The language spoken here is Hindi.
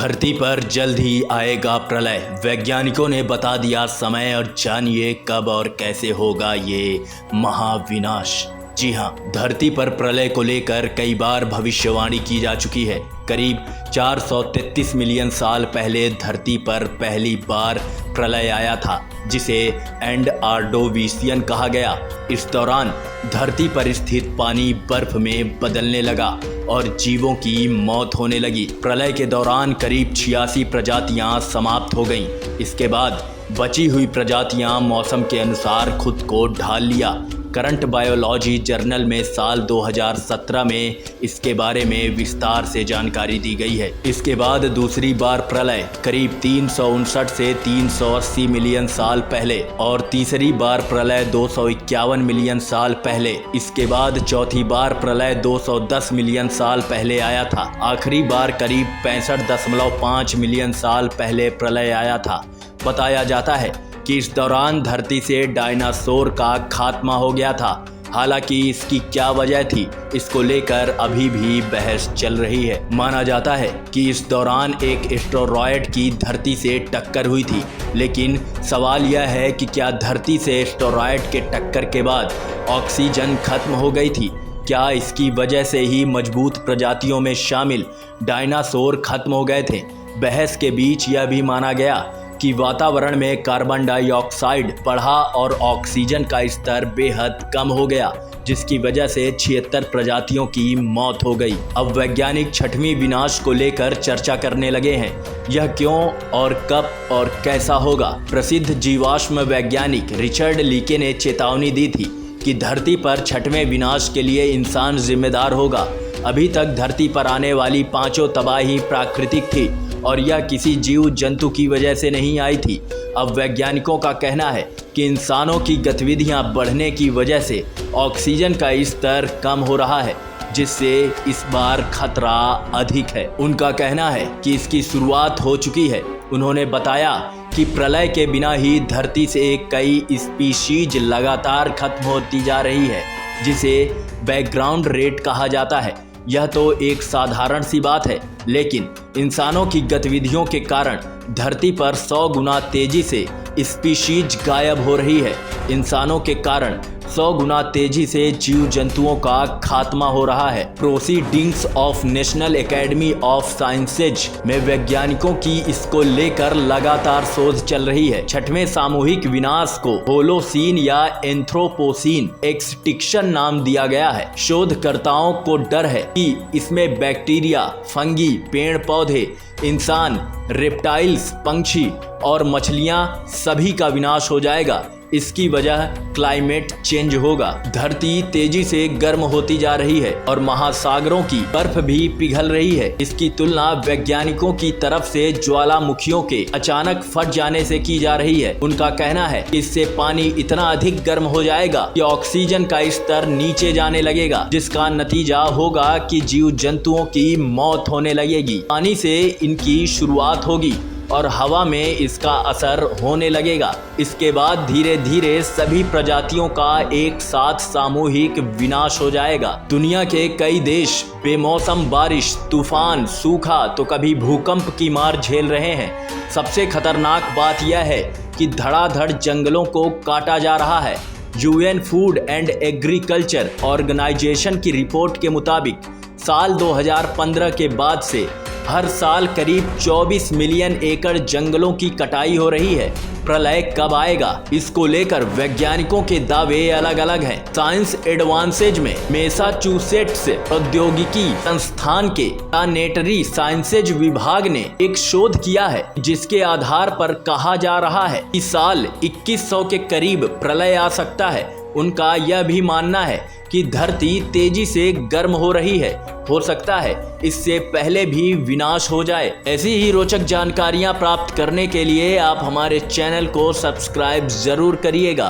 धरती पर जल्द ही आएगा प्रलय। वैज्ञानिकों ने बता दिया समय और जानिए कब और कैसे होगा ये महाविनाश। जी हाँ, धरती पर प्रलय को लेकर कई बार भविष्यवाणी की जा चुकी है। करीब 433 मिलियन साल पहले धरती पर पहली बार प्रलय आया था, जिसे एंड आर्डोविशियन कहा गया। इस दौरान धरती पर स्थित पानी बर्फ में बदलने लगा और जीवों की मौत होने लगी। प्रलय के दौरान करीब 86 प्रजातियां समाप्त हो गईं। इसके बाद बची हुई प्रजातियां मौसम के अनुसार खुद को ढाल लिया। करंट बायोलॉजी जर्नल में साल 2017 में इसके बारे में विस्तार से जानकारी दी गई है। इसके बाद दूसरी बार प्रलय करीब 359 से 380 मिलियन साल पहले और तीसरी बार प्रलय 251 मिलियन साल पहले। इसके बाद चौथी बार प्रलय 210 मिलियन साल पहले आया था। आखिरी बार करीब 65.5 मिलियन साल पहले प्रलय आया था। बताया जाता है कि इस दौरान धरती से डायनासोर का खात्मा हो गया था। हालांकि इसकी क्या वजह थी, इसको लेकर अभी भी बहस चल रही है। माना जाता है कि इस दौरान एक एस्टेरॉयड की धरती से टक्कर हुई थी, लेकिन सवाल यह है कि क्या धरती से एस्टेरॉयड के टक्कर के बाद ऑक्सीजन खत्म हो गई थी? क्या इसकी वजह से ही मजबूत प्रजातियों में शामिल डायनासोर खत्म हो गए थे? बहस के बीच यह भी माना गया कि वातावरण में कार्बन डाइऑक्साइड बढ़ा और ऑक्सीजन का स्तर बेहद कम हो गया, जिसकी वजह से 76 प्रजातियों की मौत हो गई। अब वैज्ञानिक छठवीं विनाश को लेकर चर्चा करने लगे हैं। यह क्यों और कब और कैसा होगा? प्रसिद्ध जीवाश्म वैज्ञानिक रिचर्ड लीके ने चेतावनी दी थी कि धरती पर छठवें विनाश के लिए इंसान जिम्मेदार होगा। अभी तक धरती पर आने वाली 5 तबाही प्राकृतिक थी और यह किसी जीव जंतु की वजह से नहीं आई थी। अब वैज्ञानिकों का कहना है कि इंसानों की गतिविधियां बढ़ने की वजह से ऑक्सीजन का स्तर कम हो रहा है, जिससे इस बार खतरा अधिक है। उनका कहना है कि इसकी शुरुआत हो चुकी है। उन्होंने बताया कि प्रलय के बिना ही धरती से कई स्पीशीज लगातार खत्म होती जा रही है, जिसे बैकग्राउंड रेट कहा जाता है। यह तो एक साधारण सी बात है, लेकिन इंसानों की गतिविधियों के कारण धरती पर 100 गुना तेजी से स्पीशीज गायब हो रही है। इंसानों के कारण 100 गुना तेजी से जीव जंतुओं का खात्मा हो रहा है। Proceedings of national academy of sciences में वैज्ञानिकों की इसको लेकर लगातार शोध चल रही है। छठवें सामूहिक विनाश को होलोसीन या एंथ्रोपोसीन एक्सटिंक्शन नाम दिया गया है। शोधकर्ताओं को डर है कि इसमें बैक्टीरिया, फंगी, पेड़ पौधे, इंसान, रेप्टाइल्स, पंछी और मछलियां सभी का विनाश हो जाएगा। इसकी वजह क्लाइमेट चेंज होगा। धरती तेजी से गर्म होती जा रही है और महासागरों की बर्फ भी पिघल रही है। इसकी तुलना वैज्ञानिकों की तरफ से ज्वालामुखियों के अचानक फट जाने से की जा रही है। उनका कहना है कि इससे पानी इतना अधिक गर्म हो जाएगा कि ऑक्सीजन का स्तर नीचे जाने लगेगा, जिसका नतीजा होगा कि जीव जंतुओं की मौत होने लगेगी। पानी से इनकी शुरुआत होगी और हवा में इसका असर होने लगेगा। इसके बाद धीरे धीरे सभी प्रजातियों का एक साथ सामूहिक विनाश हो जाएगा। दुनिया के कई देश बेमौसम बारिश, तूफान, सूखा तो कभी भूकंप की मार झेल रहे हैं। सबसे खतरनाक बात यह है कि धड़ाधड़ जंगलों को काटा जा रहा है। UN food and agriculture organisation की रिपोर्ट के मुताबिक साल 2015 के बाद से हर साल करीब 24 मिलियन एकड़ जंगलों की कटाई हो रही है। प्रलय कब आएगा, इसको लेकर वैज्ञानिकों के दावे अलग अलग हैं। साइंस एडवांसेज में मैसाचुसेट्स प्रौद्योगिकी संस्थान के प्लानेटरी साइंसेज विभाग ने एक शोध किया है, जिसके आधार पर कहा जा रहा है कि साल 2100 के करीब प्रलय आ सकता है। उनका यह भी मानना है कि धरती तेजी से गर्म हो रही है। हो सकता है इससे पहले भी विनाश हो जाए। ऐसी ही रोचक जानकारियां प्राप्त करने के लिए आप हमारे चैनल को सब्सक्राइब जरूर करिएगा।